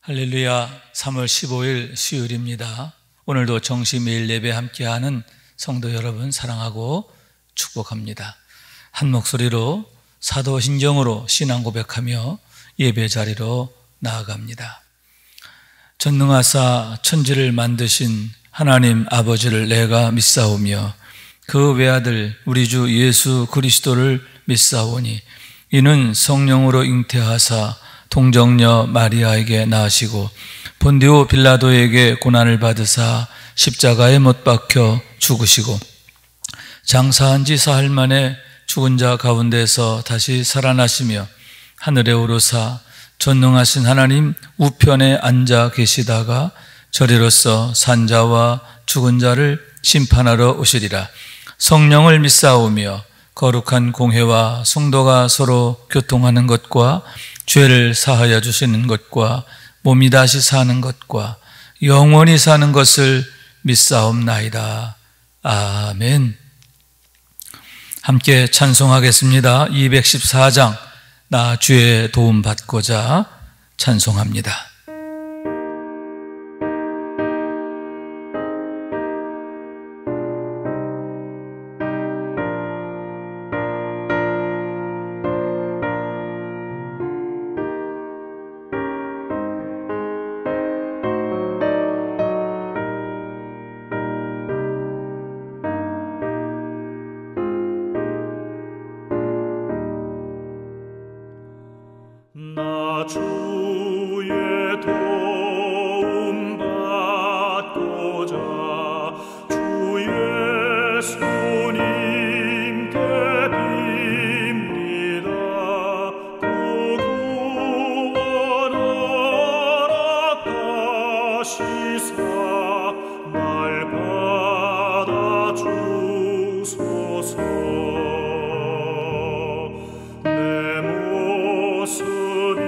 할렐루야. 3월 15일 수요일입니다. 오늘도 정시매일 예배 함께하는 성도 여러분 사랑하고 축복합니다. 한 목소리로 사도신경으로 신앙 고백하며 예배 자리로 나아갑니다. 전능하사 천지를 만드신 하나님 아버지를 내가 믿사오며 그 외아들 우리 주 예수 그리스도를 믿사오니 이는 성령으로 잉태하사 동정녀 마리아에게 낳으시고 본디오 빌라도에게 고난을 받으사 십자가에 못 박혀 죽으시고 장사한 지 사흘 만에 죽은 자 가운데서 다시 살아나시며 하늘에 오르사 전능하신 하나님 우편에 앉아 계시다가 저리로서 산자와 죽은 자를 심판하러 오시리라. 성령을 믿사오며 거룩한 공회와 성도가 서로 교통하는 것과 죄를 사하여 주시는 것과 몸이 다시 사는 것과 영원히 사는 것을 믿사옵나이다. 아멘. 함께 찬송하겠습니다. 214장 나 주의 도움 받고자 찬송합니다. 나 주의 도움 받고자 주 예수님께 빕니다. 그 구원 허락하시사 날 받아 주소서. 내 모습이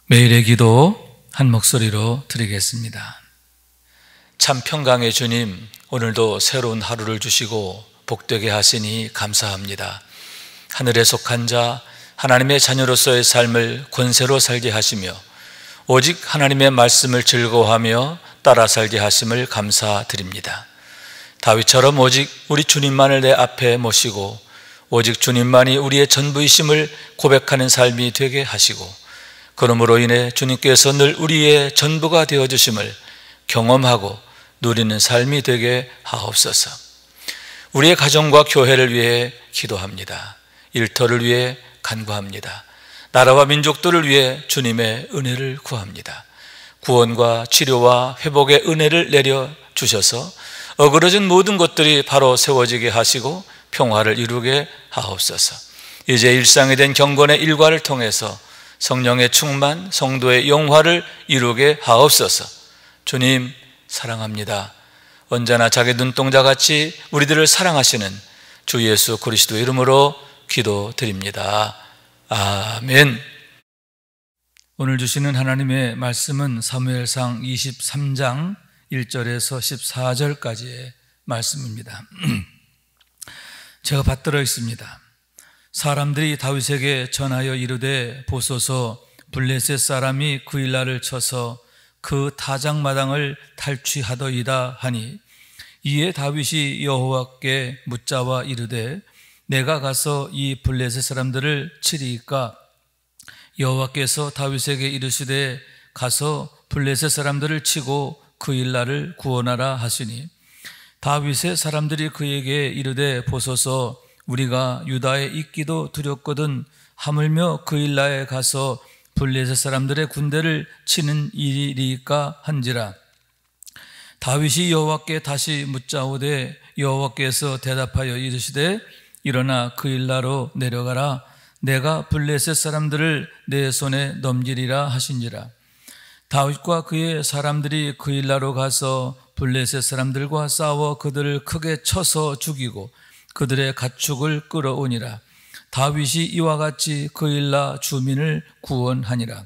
매일의 기도 한 목소리로 드리겠습니다. 참 평강의 주님, 오늘도 새로운 하루를 주시고 복되게 하시니 감사합니다. 하늘에 속한 자, 하나님의 자녀로서의 삶을 권세로 살게 하시며 오직 하나님의 말씀을 즐거워하며 따라 살게 하심을 감사드립니다. 다윗처럼 오직 우리 주님만을 내 앞에 모시고 오직 주님만이 우리의 전부이심을 고백하는 삶이 되게 하시고, 그러므로 인해 주님께서 늘 우리의 전부가 되어주심을 경험하고 누리는 삶이 되게 하옵소서. 우리의 가정과 교회를 위해 기도합니다. 일터를 위해 간구합니다. 나라와 민족들을 위해 주님의 은혜를 구합니다. 구원과 치료와 회복의 은혜를 내려주셔서 어그러진 모든 것들이 바로 세워지게 하시고 평화를 이루게 하옵소서. 이제 일상이 된 경건의 일과를 통해서 성령의 충만, 성도의 영화를 이루게 하옵소서. 주님 사랑합니다. 언제나 자기 눈동자같이 우리들을 사랑하시는 주 예수 그리스도 이름으로 기도드립니다. 아멘. 오늘 주시는 하나님의 말씀은 사무엘상 23장 1절에서 14절까지의 말씀입니다. 제가 받들어 있습니다. 사람들이 다윗에게 전하여 이르되 보소서 블레셋 사람이 그 일날을 쳐서 그 타작마당을 탈취하더이다 하니, 이에 다윗이 여호와께 묻자와 이르되 내가 가서 이 블레셋 사람들을 치리이까? 여호와께서 다윗에게 이르시되 가서 블레셋 사람들을 치고 그 일날을 구원하라 하시니, 다윗의 사람들이 그에게 이르되 보소서 우리가 유다에 있기도 두렵거든 하물며 그 일날에 가서 블레셋 사람들의 군대를 치는 일이리까 한지라. 다윗이 여호와께 다시 묻자오되 여호와께서 대답하여 이르시되 일어나 그 일나로 내려가라. 내가 블레셋 사람들을 내 손에 넘기리라 하신지라. 다윗과 그의 사람들이 그 일나로 가서 블레셋 사람들과 싸워 그들을 크게 쳐서 죽이고 그들의 가축을 끌어오니라. 다윗이 이와 같이 그 일나 주민을 구원하니라.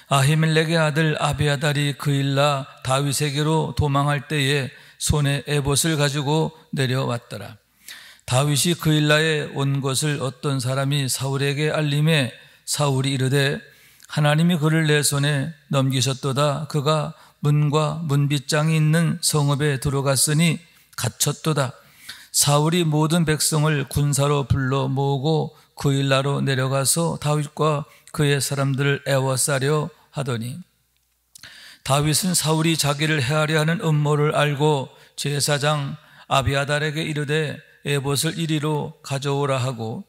아히멜렉의 아들 아비아달이 그 일나 다윗에게로 도망할 때에 손에 에봇을 가지고 내려왔더라. 다윗이 그 일나에 온 것을 어떤 사람이 사울에게 알림해 사울이 이르되 하나님이 그를 내 손에 넘기셨도다. 그가 문과 문빗장이 있는 성읍에 들어갔으니 갇혔도다. 사울이 모든 백성을 군사로 불러 모으고 그 일나로 내려가서 다윗과 그의 사람들을 애워싸려 하더니, 다윗은 사울이 자기를 해하려 하는 음모를 알고 제사장 아비아달에게 이르되 에봇을 이리로 가져오라 하고,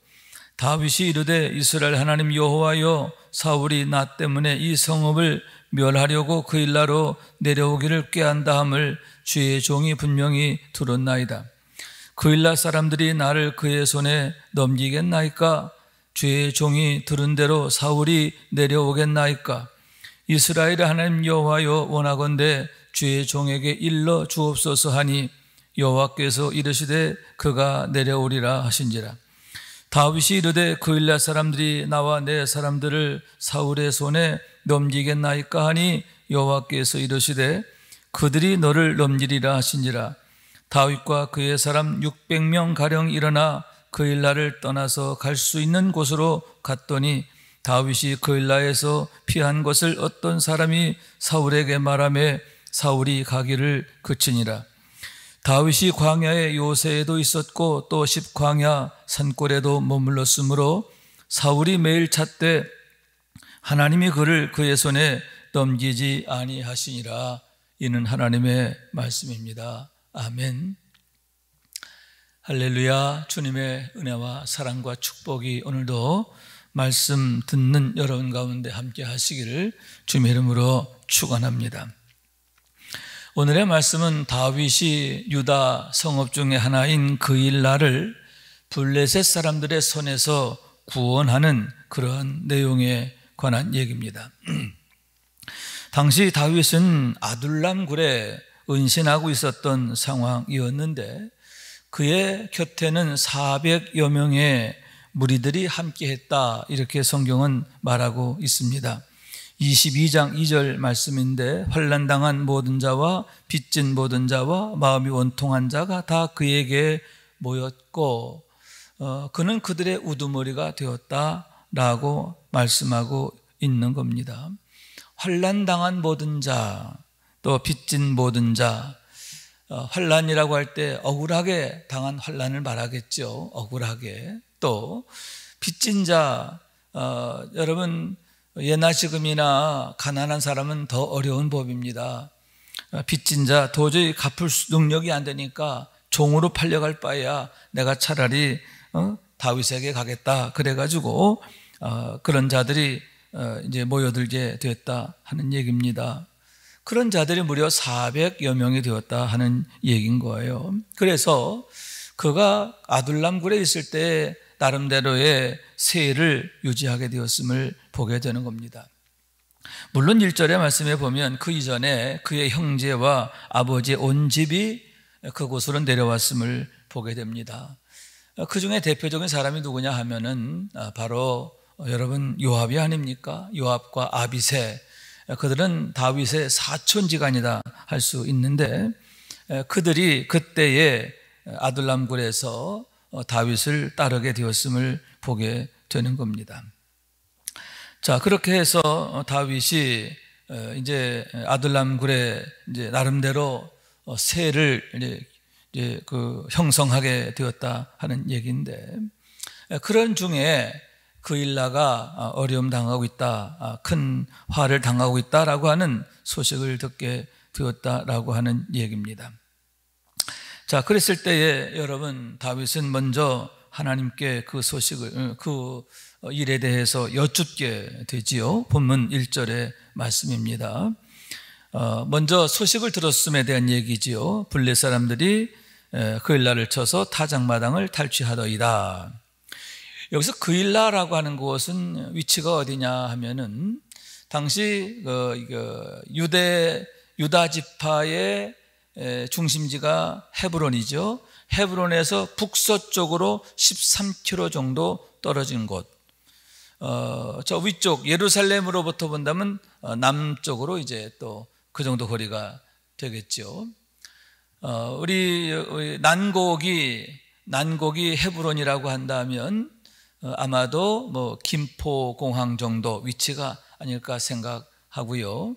다윗이 이르되 이스라엘 하나님 여호와여 사울이 나 때문에 이 성읍을 멸하려고 그 일나로 내려오기를 꾀한다 함을 주의 종이 분명히 들었나이다. 그 일날 사람들이 나를 그의 손에 넘기겠나이까? 주의 종이 들은 대로 사울이 내려오겠나이까? 이스라엘의 하나님 여호와여 원하건대 주의 종에게 일러 주옵소서 하니, 여호와께서 이르시되 그가 내려오리라 하신지라. 다윗이 이르되 그 일날 사람들이 나와 내 사람들을 사울의 손에 넘기겠나이까 하니, 여호와께서 이르시되 그들이 너를 넘기리라 하신지라. 다윗과 그의 사람 600명 가량 일어나 그 일나를 떠나서 갈 수 있는 곳으로 갔더니, 다윗이 그 일나에서 피한 것을 어떤 사람이 사울에게 말하며 사울이 가기를 그치니라. 다윗이 광야의 요새에도 있었고 또 십광야 산골에도 머물렀으므로 사울이 매일 찾되 하나님이 그를 그의 손에 넘기지 아니하시니라. 이는 하나님의 말씀입니다. 아멘. 할렐루야. 주님의 은혜와 사랑과 축복이 오늘도 말씀 듣는 여러분 가운데 함께 하시기를 주님의 이름으로 축원합니다. 오늘의 말씀은 다윗이 유다 성읍 중에 하나인 그일라를 블레셋 사람들의 손에서 구원하는 그러한 내용에 관한 얘기입니다. 당시 다윗은 아둘람 굴에 은신하고 있었던 상황이었는데 그의 곁에는 400여 명의 무리들이 함께했다, 이렇게 성경은 말하고 있습니다. 22장 2절 말씀인데 환난당한 모든 자와 빚진 모든 자와 마음이 원통한 자가 다 그에게 모였고 그는 그들의 우두머리가 되었다라고 말씀하고 있는 겁니다. 환난당한 모든 자, 또 빚진 모든 자, 환난이라고 할 때 억울하게 당한 환난을 말하겠죠. 억울하게. 또 빚진 자, 여러분 예나 지금이나 가난한 사람은 더 어려운 법입니다. 빚진 자, 도저히 갚을 능력이 안 되니까 종으로 팔려갈 바에야 내가 차라리 다윗에게 가겠다, 그래가지고 그런 자들이 이제 모여들게 되었다 하는 얘기입니다. 그런 자들이 무려 400여 명이 되었다 하는 얘기인 거예요. 그래서 그가 아둘람 굴에 있을 때 나름대로의 세를 유지하게 되었음을 보게 되는 겁니다. 물론 1절의 말씀에 보면 그 이전에 그의 형제와 아버지의 온 집이 그곳으로 내려왔음을 보게 됩니다. 그 중에 대표적인 사람이 누구냐 하면은 바로 여러분 요압이 아닙니까? 요압과 아비새, 그들은 다윗의 사촌지간이다 할 수 있는데 그들이 그때의 아둘람 굴에서 다윗을 따르게 되었음을 보게 되는 겁니다. 자, 그렇게 해서 다윗이 이제 아둘람 굴에 이제 나름대로 세를 이제 형성하게 되었다 하는 얘기인데, 그런 중에 그일라가 어려움 당하고 있다, 큰 화를 당하고 있다라고 하는 소식을 듣게 되었다라고 하는 얘기입니다. 자, 그랬을 때에 여러분 다윗은 먼저 하나님께 그 소식을, 그 일에 대해서 여쭙게 되지요. 본문 1절의 말씀입니다. 먼저 소식을 들었음에 대한 얘기지요. 블레 사람들이 그일라를 쳐서 타작마당을 탈취하더이다. 여기서 그일라라고 하는 곳은 위치가 어디냐 하면은 당시 유다 지파의 중심지가 헤브론이죠. 헤브론에서 북서쪽으로 13km 정도 떨어진 곳. 저 위쪽 예루살렘으로부터 본다면 남쪽으로 이제 또 그 정도 거리가 되겠죠. 우리 난곡이 헤브론이라고 한다면 아마도 뭐 김포공항 정도 위치가 아닐까 생각하고요.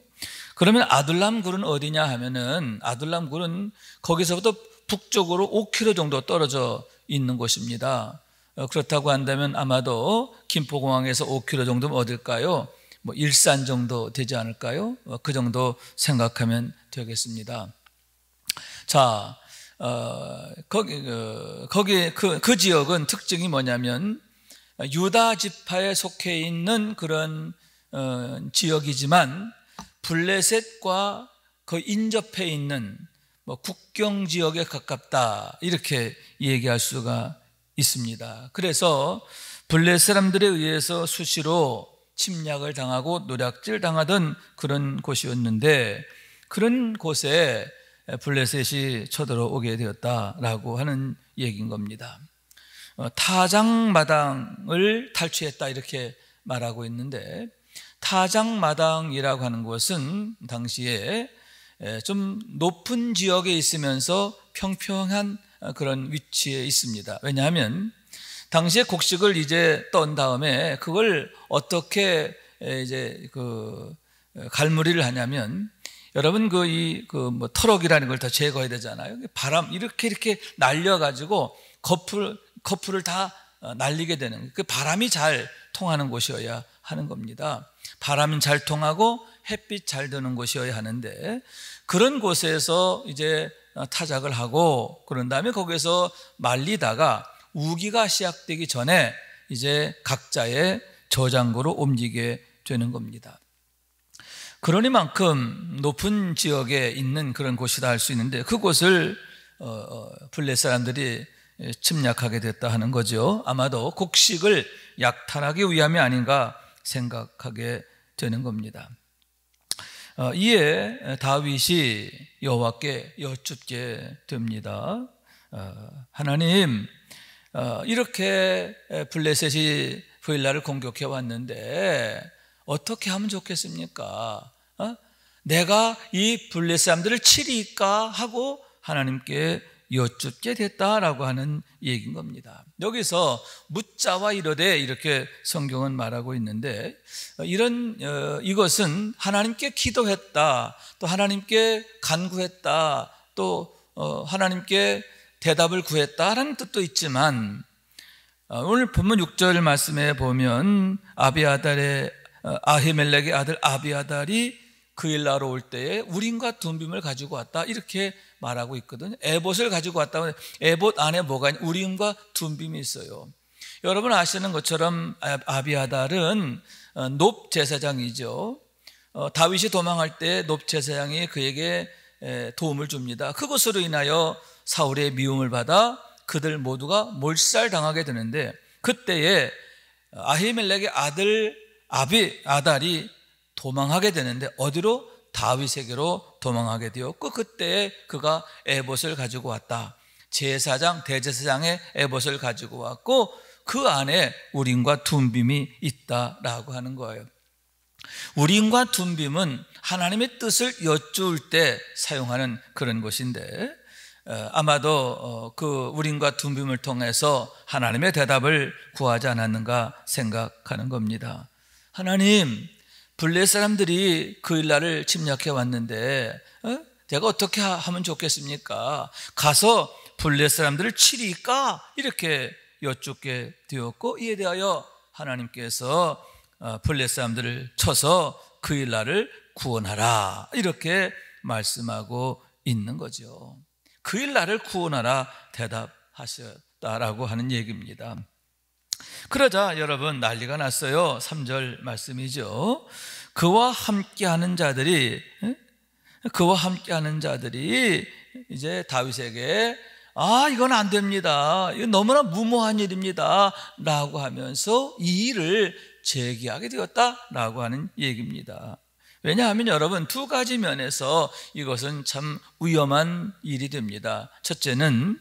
그러면 아둘람 굴은 어디냐 하면은 아둘람 굴은 거기서부터 북쪽으로 5km 정도 떨어져 있는 곳입니다. 그렇다고 한다면 아마도 김포공항에서 5km 정도면 어딜까요? 뭐 일산 정도 되지 않을까요? 그 정도 생각하면 되겠습니다. 자, 그 지역은 특징이 뭐냐면 유다 지파에 속해 있는 그런 지역이지만 블레셋과 그 인접해 있는 뭐 국경 지역에 가깝다, 이렇게 얘기할 수가 있습니다. 그래서 블레셋 사람들에 의해서 수시로 침략을 당하고 노략질 당하던 그런 곳이었는데 그런 곳에 블레셋이 쳐들어오게 되었다라고 하는 얘기인 겁니다. 타작마당을 탈취했다, 이렇게 말하고 있는데 타작마당이라고 하는 것은 당시에 좀 높은 지역에 있으면서 평평한 그런 위치에 있습니다. 왜냐하면 당시에 곡식을 이제 떤 다음에 그걸 어떻게 이제 갈무리를 하냐면 여러분 뭐 트럭이라는 걸 다 제거해야 되잖아요. 바람 이렇게 날려가지고 거풀을 다 날리게 되는, 그 바람이 잘 통하는 곳이어야 하는 겁니다. 바람이 잘 통하고 햇빛 잘 드는 곳이어야 하는데, 그런 곳에서 이제 타작을 하고 그런 다음에 거기서 말리다가 우기가 시작되기 전에 이제 각자의 저장고로 옮기게 되는 겁니다. 그러니만큼 높은 지역에 있는 그런 곳이다 할 수 있는데, 그곳을 블레 사람들이 침략하게 됐다 하는 거죠. 아마도 곡식을 약탈하기 위함이 아닌가 생각하게 되는 겁니다. 이에 다윗이 여호와께 여쭙게 됩니다. 하나님, 이렇게 블레셋이 브일라를 공격해 왔는데 어떻게 하면 좋겠습니까? 내가 이 블레셋 사람들을 치리까 하고 하나님께 여쭙게 됐다라고 하는 얘기인 겁니다. 여기서 묻자와 이르되 이렇게 성경은 말하고 있는데, 이것은 하나님께 기도했다, 또 하나님께 간구했다, 또 하나님께 대답을 구했다라는 뜻도 있지만, 오늘 본문 6절 말씀에 보면 아히멜렉의 아들 아비아달이 그 일 나러 올 때에 우림과 둠빔을 가지고 왔다, 이렇게 말하고 있거든요. 에봇을 가지고 왔다고. 에봇 안에 뭐가 있냐? 우림과 둠빔이 있어요. 여러분 아시는 것처럼 아비아달은 높 제사장이죠. 다윗이 도망할 때 높 제사장이 그에게 도움을 줍니다. 그것으로 인하여 사울의 미움을 받아 그들 모두가 몰살당하게 되는데, 그때에 아히멜렉의 아들 아비아달이 도망하게 되는데 어디로? 다윗에게로 도망하게 되었고, 그때 그가 에봇을 가지고 왔다. 대제사장의 에봇을 가지고 왔고, 그 안에 우림과 둠빔이 있다라고 하는 거예요. 우림과 둠빔은 하나님의 뜻을 여쭈을 때 사용하는 그런 것인데, 아마도 그 우림과 둠빔을 통해서 하나님의 대답을 구하지 않았는가 생각하는 겁니다. 하나님, 블레셋 사람들이 그 일날을 침략해 왔는데 제가 어떻게 하면 좋겠습니까? 가서 블레셋 사람들을 치리까? 이렇게 여쭙게 되었고, 이에 대하여 하나님께서 블레셋 사람들을 쳐서 그 일날을 구원하라, 이렇게 말씀하고 있는 거죠. 그 일날을 구원하라 대답하셨다라고 하는 얘기입니다. 그러자 여러분 난리가 났어요. 3절 말씀이죠. 그와 함께하는 자들이 이제 다윗에게 이건 안 됩니다, 이건 너무나 무모한 일입니다 라고 하면서 이 일을 제기하게 되었다라고 하는 얘기입니다. 왜냐하면 여러분, 두 가지 면에서 이것은 참 위험한 일이 됩니다. 첫째는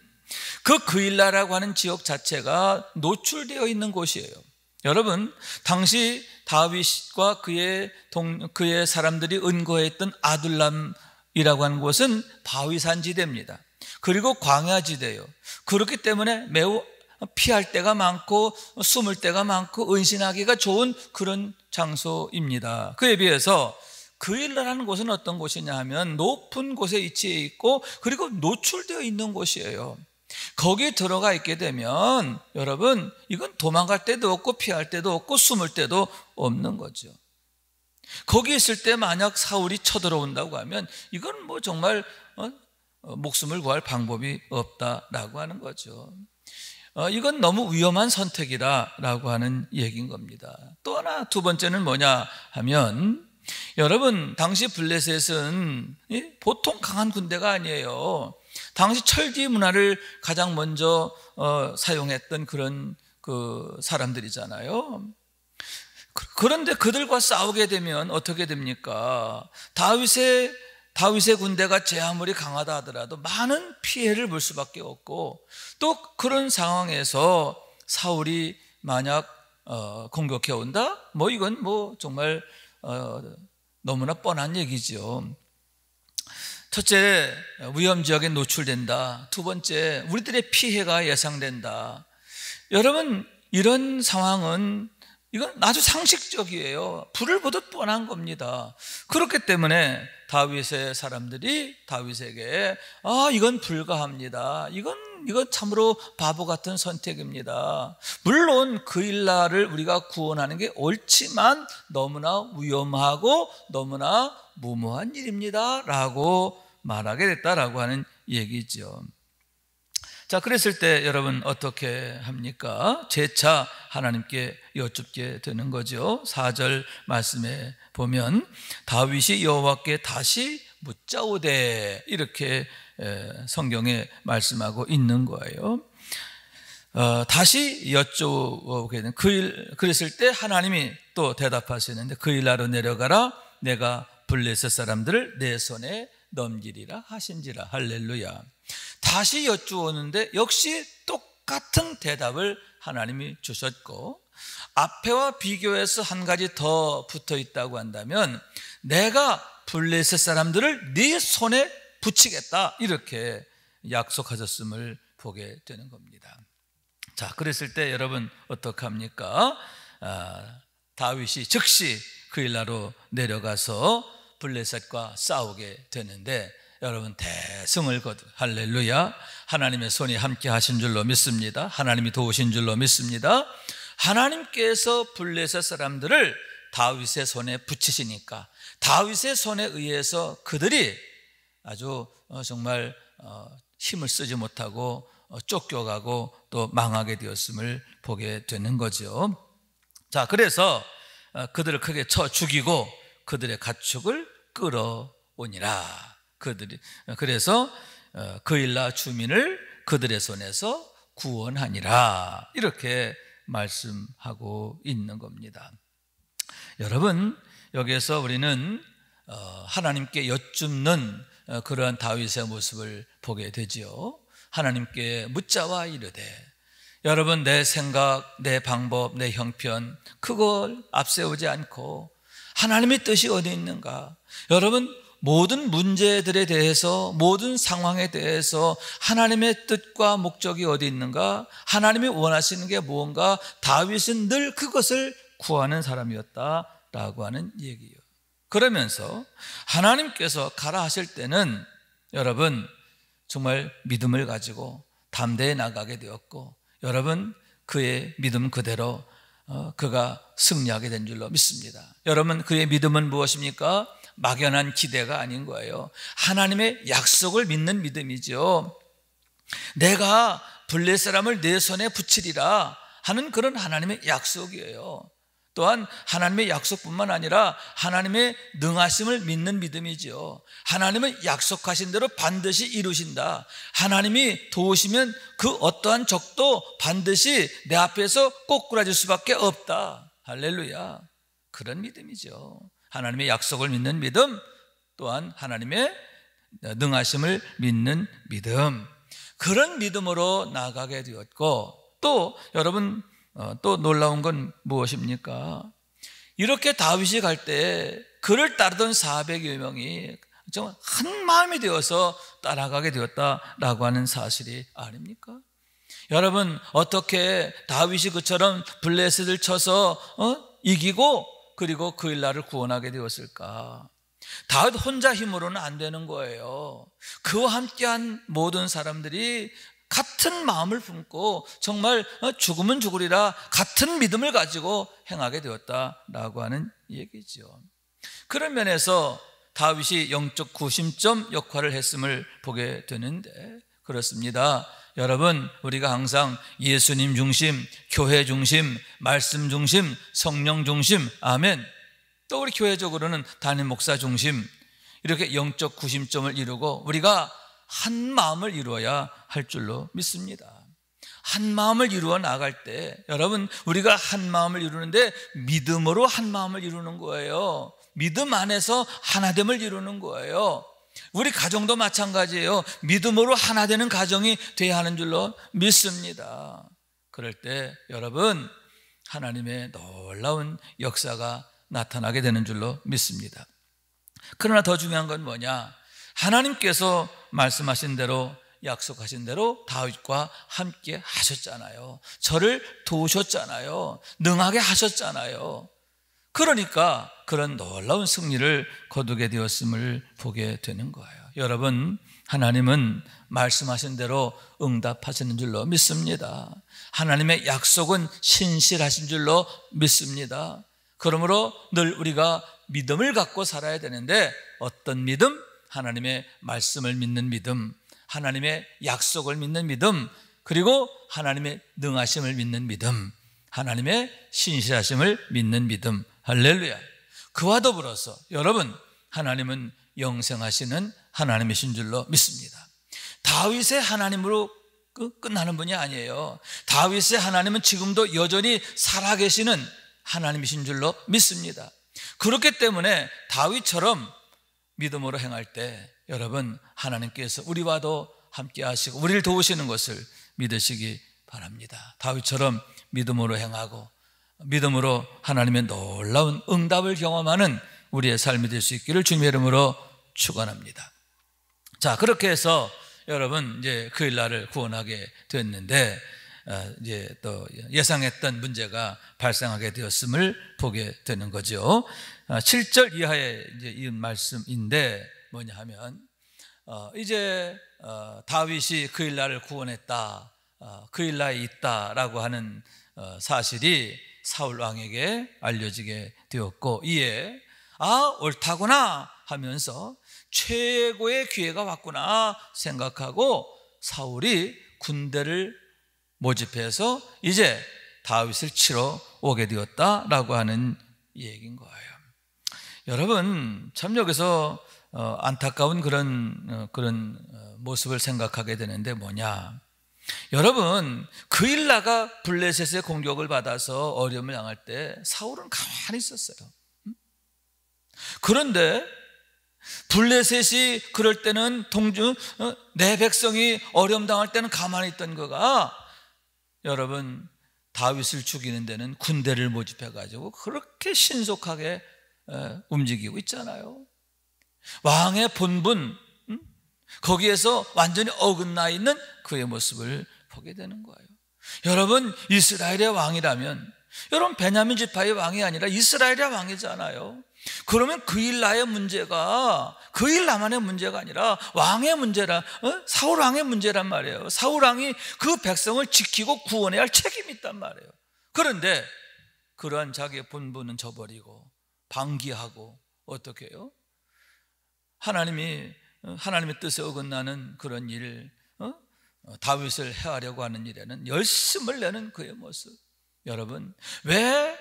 그 일나라고 하는 지역 자체가 노출되어 있는 곳이에요. 여러분, 당시 다윗과 그의 사람들이 은거했던 아둘람이라고 하는 곳은 바위산 지대입니다. 그리고 광야지대예요. 그렇기 때문에 매우 피할 데가 많고 숨을 데가 많고 은신하기가 좋은 그런 장소입니다. 그에 비해서 그 일나라는 곳은 어떤 곳이냐 하면 높은 곳에 위치해 있고 그리고 노출되어 있는 곳이에요. 거기에 들어가 있게 되면 여러분, 이건 도망갈 데도 없고 피할 데도 없고 숨을 데도 없는 거죠. 거기 있을 때 만약 사울이 쳐들어온다고 하면 이건 뭐 정말 목숨을 구할 방법이 없다라고 하는 거죠. 이건 너무 위험한 선택이라고 하는 얘기인 겁니다. 또 하나, 두 번째는 뭐냐 하면, 여러분, 당시 블레셋은 보통 강한 군대가 아니에요. 당시 철기 문화를 가장 먼저 사용했던 그런 사람들이잖아요. 그런데 그들과 싸우게 되면 어떻게 됩니까? 다윗의 군대가 제 아무리 강하다 하더라도 많은 피해를 볼 수밖에 없고, 또 그런 상황에서 사울이 만약 공격해 온다? 이건 정말 너무나 뻔한 얘기죠. 첫째, 위험지역에 노출된다. 두 번째, 우리들의 피해가 예상된다. 여러분, 이런 상황은 이건 아주 상식적이에요. 불을 보듯 뻔한 겁니다. 그렇기 때문에 다윗의 사람들이 다윗에게 이건 불가합니다. 이건 참으로 바보 같은 선택입니다. 물론 그 일날을 우리가 구원하는 게 옳지만 너무나 위험하고 너무나 무모한 일입니다 라고 말하게 됐다라고 하는 얘기죠. 자, 그랬을 때 여러분 어떻게 합니까? 재차 하나님께 여쭙게 되는 거죠. 4절 말씀에 보면 다윗이 여호와께 다시 묻자오되 이렇게 성경에 말씀하고 있는 거예요. 다시 여쭤보게 된 그랬을 때 하나님이 또 대답하시는데 그 일하러 내려가라 내가 블레셋 사람들을 내 손에 넘기리라 하신지라. 할렐루야. 다시 여쭈었는데 역시 똑같은 대답을 하나님이 주셨고, 앞에와 비교해서 한 가지 더 붙어 있다고 한다면 내가 블레셋 사람들을 네 손에 붙이겠다 이렇게 약속하셨음을 보게 되는 겁니다. 자, 그랬을 때 여러분 어떡합니까? 다윗이 즉시 그 일나로 내려가서 블레셋과 싸우게 되는데 여러분 대승을 거두. 할렐루야. 하나님의 손이 함께 하신 줄로 믿습니다. 하나님이 도우신 줄로 믿습니다. 하나님께서 블레셋 사람들을 다윗의 손에 붙이시니까 다윗의 손에 의해서 그들이 아주 정말 힘을 쓰지 못하고 쫓겨가고 또 망하게 되었음을 보게 되는 거죠. 자, 그래서 그들을 크게 쳐 죽이고 그들의 가축을 끌어오니라. 그래서 그일라 주민을 그들의 손에서 구원하니라. 이렇게 말씀하고 있는 겁니다. 여러분, 여기에서 우리는 하나님께 여쭙는 그러한 다윗의 모습을 보게 되지요. 하나님께 묻자와 이르되, 여러분 내 생각, 내 방법, 내 형편 그걸 앞세우지 않고 하나님의 뜻이 어디 있는가? 여러분 모든 문제들에 대해서, 모든 상황에 대해서 하나님의 뜻과 목적이 어디 있는가? 하나님이 원하시는 게 무언가? 다윗은 늘 그것을 구하는 사람이었다라고 하는 얘기예요. 그러면서 하나님께서 가라 하실 때는 여러분 정말 믿음을 가지고 담대히 나가게 되었고, 여러분 그의 믿음 그대로 그가 승리하게 된 줄로 믿습니다. 여러분 그의 믿음은 무엇입니까? 막연한 기대가 아닌 거예요. 하나님의 약속을 믿는 믿음이죠. 내가 블레셋 사람을 내 손에 붙이리라 하는 그런 하나님의 약속이에요. 또한 하나님의 약속뿐만 아니라 하나님의 능하심을 믿는 믿음이죠. 하나님은 약속하신 대로 반드시 이루신다. 하나님이 도우시면 그 어떠한 적도 반드시 내 앞에서 꼬꾸라질 수밖에 없다. 할렐루야. 그런 믿음이죠. 하나님의 약속을 믿는 믿음, 또한 하나님의 능하심을 믿는 믿음, 그런 믿음으로 나아가게 되었고, 또 여러분 또 놀라운 건 무엇입니까? 이렇게 다윗이 갈 때 그를 따르던 400여 명이 정말 한 마음이 되어서 따라가게 되었다라고 하는 사실이 아닙니까? 여러분 어떻게 다윗이 그처럼 블레셋을 쳐서 이기고 그리고 그 일날을 구원하게 되었을까? 다윗 혼자 힘으로는 안 되는 거예요. 그와 함께한 모든 사람들이 같은 마음을 품고 정말 죽으면 죽으리라 같은 믿음을 가지고 행하게 되었다라고 하는 얘기죠. 그런 면에서 다윗이 영적 구심점 역할을 했음을 보게 되는데 그렇습니다. 여러분 우리가 항상 예수님 중심, 교회 중심, 말씀 중심, 성령 중심, 아멘. 또 우리 교회적으로는 담임 목사 중심, 이렇게 영적 구심점을 이루고 우리가 한 마음을 이루어야 할 줄로 믿습니다. 한 마음을 이루어 나갈 때 여러분 우리가 한 마음을 이루는데 믿음으로 한 마음을 이루는 거예요. 믿음 안에서 하나됨을 이루는 거예요. 우리 가정도 마찬가지예요. 믿음으로 하나 되는 가정이 돼야 하는 줄로 믿습니다. 그럴 때 여러분 하나님의 놀라운 역사가 나타나게 되는 줄로 믿습니다. 그러나 더 중요한 건 뭐냐? 하나님께서 말씀하신 대로, 약속하신 대로 다윗과 함께 하셨잖아요. 저를 도우셨잖아요. 능하게 하셨잖아요. 그러니까 그런 놀라운 승리를 거두게 되었음을 보게 되는 거예요. 여러분, 하나님은 말씀하신 대로 응답하시는 줄로 믿습니다. 하나님의 약속은 신실하신 줄로 믿습니다. 그러므로 늘 우리가 믿음을 갖고 살아야 되는데, 어떤 믿음? 하나님의 말씀을 믿는 믿음, 하나님의 약속을 믿는 믿음, 그리고 하나님의 능하심을 믿는 믿음, 하나님의 신실하심을 믿는 믿음. 할렐루야. 그와 더불어서 여러분, 하나님은 영생하시는 하나님이신 줄로 믿습니다. 다윗의 하나님으로 끝나는 분이 아니에요. 다윗의 하나님은 지금도 여전히 살아계시는 하나님이신 줄로 믿습니다. 그렇기 때문에 다윗처럼 믿음으로 행할 때 여러분, 하나님께서 우리와도 함께 하시고 우리를 도우시는 것을 믿으시기 바랍니다. 다윗처럼 믿음으로 행하고 믿음으로 하나님의 놀라운 응답을 경험하는 우리의 삶이 될 수 있기를 주님의 이름으로 축원합니다. 자, 그렇게 해서 여러분, 이제 그 일날을 구원하게 됐는데, 이제 또 예상했던 문제가 발생하게 되었음을 보게 되는 거죠. 7절 이하의 이제 이 말씀인데 뭐냐 하면, 이제 다윗이 그 일날을 구원했다, 그 일날에 있다라고 하는 사실이 사울 왕에게 알려지게 되었고, 이에 옳다구나 하면서 최고의 기회가 왔구나 생각하고 사울이 군대를 모집해서 이제 다윗을 치러 오게 되었다라고 하는 얘기인 거예요. 여러분, 참 여기서 안타까운 그런 모습을 생각하게 되는데 뭐냐? 여러분, 그 일나가 블레셋의 공격을 받아서 어려움을 당할 때 사울은 가만히 있었어요. 그런데 블레셋이 그럴 때는 내 백성이 어려움 당할 때는 가만히 있던 그가 여러분, 다윗을 죽이는 데는 군대를 모집해 가지고 그렇게 신속하게 움직이고 있잖아요. 왕의 본분, 거기에서 완전히 어긋나 있는 그의 모습을 보게 되는 거예요. 여러분, 이스라엘의 왕이라면, 여러분 베냐민 지파의 왕이 아니라 이스라엘의 왕이잖아요. 그러면 그 일 나의 문제가 그 일 나만의 문제가 아니라 왕의 문제라, 사울 왕의 문제란 말이에요. 사울 왕이 그 백성을 지키고 구원해야 할 책임이 있단 말이에요. 그런데 그러한 자기의 본분은 저버리고 방기하고 어떻게 해요? 하나님의 뜻에 어긋나는 그런 일, 다윗을 해하려고 하는 일에는 열심을 내는 그의 모습. 여러분, 왜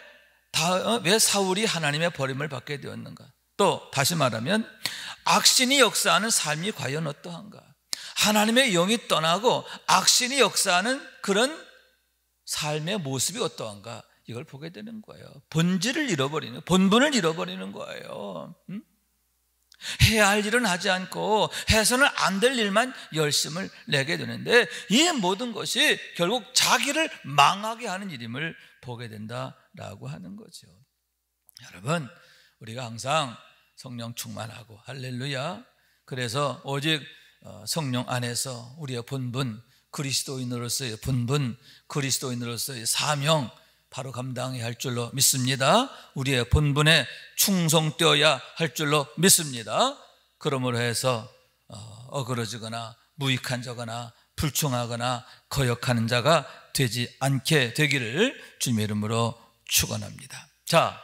사울이 하나님의 버림을 받게 되었는가? 또 다시 말하면 악신이 역사하는 삶이 과연 어떠한가? 하나님의 영이 떠나고 악신이 역사하는 그런 삶의 모습이 어떠한가? 이걸 보게 되는 거예요. 본질을 잃어버리는, 본분을 잃어버리는 거예요. 해야 할 일은 하지 않고 해서는 안 될 일만 열심을 내게 되는데, 이 모든 것이 결국 자기를 망하게 하는 일임을 보게 된다라고 하는 거죠. 여러분, 우리가 항상 성령 충만하고, 할렐루야, 그래서 오직 성령 안에서 우리의 본분, 그리스도인으로서의 본분, 그리스도인으로서의 사명 바로 감당해야 할 줄로 믿습니다. 우리의 본분에 충성되어야 할 줄로 믿습니다. 그러므로 해서 어그러지거나 무익한 자거나 불충하거나 거역하는 자가 되지 않게 되기를 주님의 이름으로 축원합니다. 자,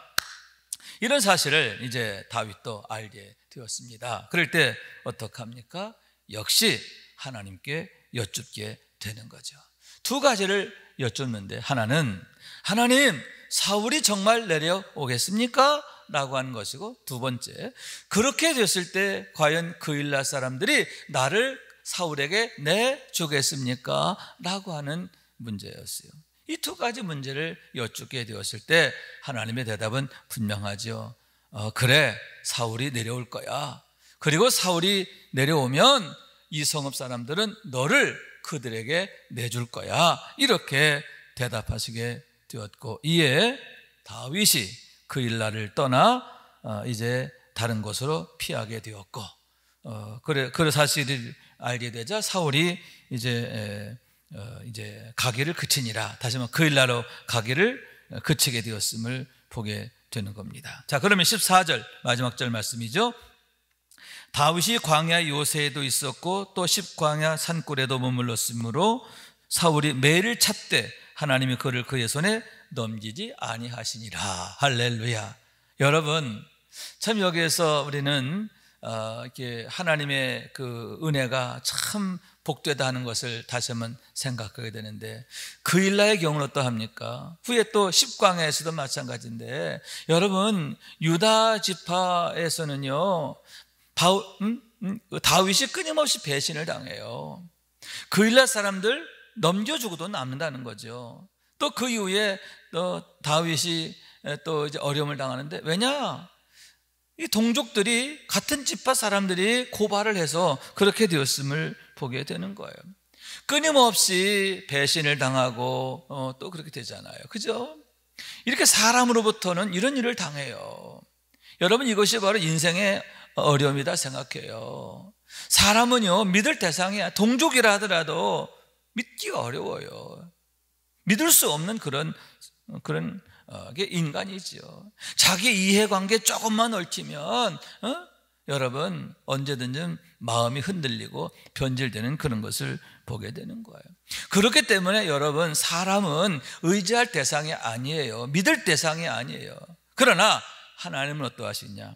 이런 사실을 이제 다윗도 알게 되었습니다. 그럴 때 어떡합니까? 역시 하나님께 여쭙게 되는 거죠. 두 가지를 여쭙는데, 하나는 하나님, 사울이 정말 내려오겠습니까? 라고 하는 것이고, 두 번째, 그렇게 됐을 때 과연 그 일날 사람들이 나를 사울에게 내주겠습니까? 라고 하는 문제였어요. 이 두 가지 문제를 여쭙게 되었을 때 하나님의 대답은 분명하죠. 그래, 사울이 내려올 거야. 그리고 사울이 내려오면 이 성읍 사람들은 너를 그들에게 내줄 거야. 이렇게 대답하시게 되었고, 이에 다윗이 그 일날을 떠나 이제 다른 곳으로 피하게 되었고, 그 사실을 알게 되자 사울이 이제 가기를 그치니라, 다시 말하면 그 일날로 가기를 그치게 되었음을 보게 되는 겁니다. 자, 그러면 14절 마지막 절 말씀이죠. 다윗이 광야 요새에도 있었고 또 십광야 산골에도 머물렀으므로 사울이 매를 찾되 하나님이 그를 그의 손에 넘기지 아니하시니라. 할렐루야. 여러분, 참 여기에서 우리는 이렇게 하나님의 그 은혜가 참 복되다 하는 것을 다시 한번 생각하게 되는데, 그일라의 경우는 어떠합니까? 후에 또 십광야에서도 마찬가지인데, 여러분, 유다 지파에서는요 다윗이 끊임없이 배신을 당해요. 그일라 사람들 넘겨주고도 남는다는 거죠. 또 그 이후에 또 다윗이 또 이제 어려움을 당하는데, 왜냐? 이 동족들이, 같은 지파 사람들이 고발을 해서 그렇게 되었음을 보게 되는 거예요. 끊임없이 배신을 당하고 또 그렇게 되잖아요. 그죠? 이렇게 사람으로부터는 이런 일을 당해요. 여러분, 이것이 바로 인생의 어려움이다 생각해요. 사람은요 믿을 대상이야. 동족이라 하더라도 믿기가 어려워요. 믿을 수 없는 그런 게 인간이죠. 자기 이해관계 조금만 얽히면 여러분 언제든지 마음이 흔들리고 변질되는 그런 것을 보게 되는 거예요. 그렇기 때문에 여러분, 사람은 의지할 대상이 아니에요. 믿을 대상이 아니에요. 그러나 하나님은 어떠하시냐?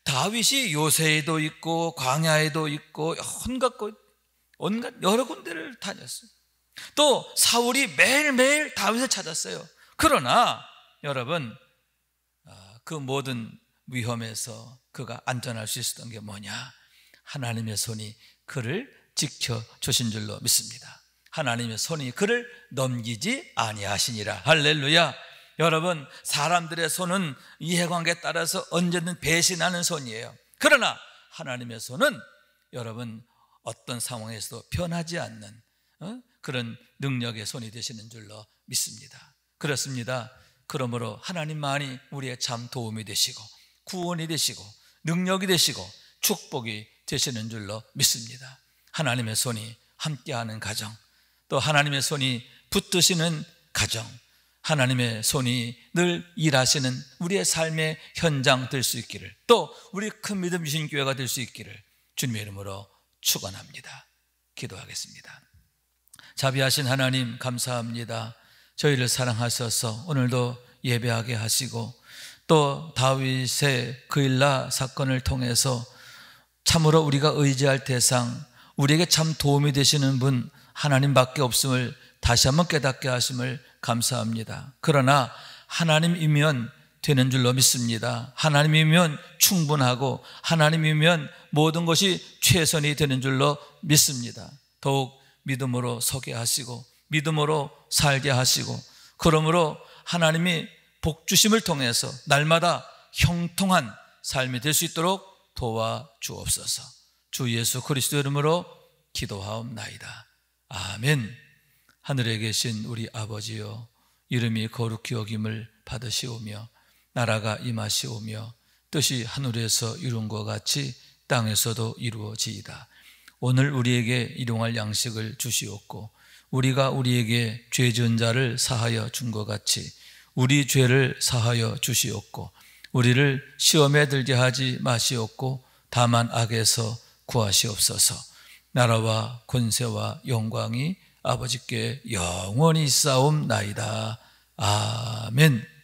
다윗이 요새에도 있고 광야에도 있고 온갖 여러 군데를 다녔어요. 또 사울이 매일매일 다윗을 찾았어요. 그러나 여러분, 그 모든 위험에서 그가 안전할 수 있었던 게 뭐냐? 하나님의 손이 그를 지켜주신 줄로 믿습니다. 하나님의 손이 그를 넘기지 아니하시니라. 할렐루야. 여러분, 사람들의 손은 이해관계에 따라서 언제든 배신하는 손이에요. 그러나 하나님의 손은 여러분 어떤 상황에서도 변하지 않는 그런 능력의 손이 되시는 줄로 믿습니다. 그렇습니다. 그러므로 하나님만이 우리의 참 도움이 되시고 구원이 되시고 능력이 되시고 축복이 되시는 줄로 믿습니다. 하나님의 손이 함께하는 가정, 또 하나님의 손이 붙드시는 가정, 하나님의 손이 늘 일하시는 우리의 삶의 현장 될 수 있기를, 또 우리 큰 믿음 주신 교회가 될 수 있기를 주님의 이름으로 축원합니다. 기도하겠습니다. 자비하신 하나님, 감사합니다. 저희를 사랑하셔서 오늘도 예배하게 하시고, 또 다윗의 그일라 사건을 통해서 참으로 우리가 의지할 대상, 우리에게 참 도움이 되시는 분 하나님밖에 없음을 다시 한번 깨닫게 하심을 감사합니다. 그러나 하나님이면 되는 줄로 믿습니다. 하나님이면 충분하고 하나님이면 모든 것이 최선이 되는 줄로 믿습니다. 더욱 믿음으로 서게 하시고 믿음으로 살게 하시고, 그러므로 하나님이 복주심을 통해서 날마다 형통한 삶이 될 수 있도록 도와주옵소서. 주 예수 그리스도 이름으로 기도하옵나이다. 아멘. 하늘에 계신 우리 아버지여, 이름이 거룩히 여김을 받으시오며 나라가 임하시오며 뜻이 하늘에서 이룬 것 같이 땅에서도 이루어지이다. 오늘 우리에게 일용할 양식을 주시옵고, 우리가 우리에게 죄 지은 자를 사하여 준 것 같이 우리 죄를 사하여 주시옵고, 우리를 시험에 들게 하지 마시옵고 다만 악에서 구하시옵소서. 나라와 권세와 영광이 아버지께 영원히 있사옵나이다. 아멘.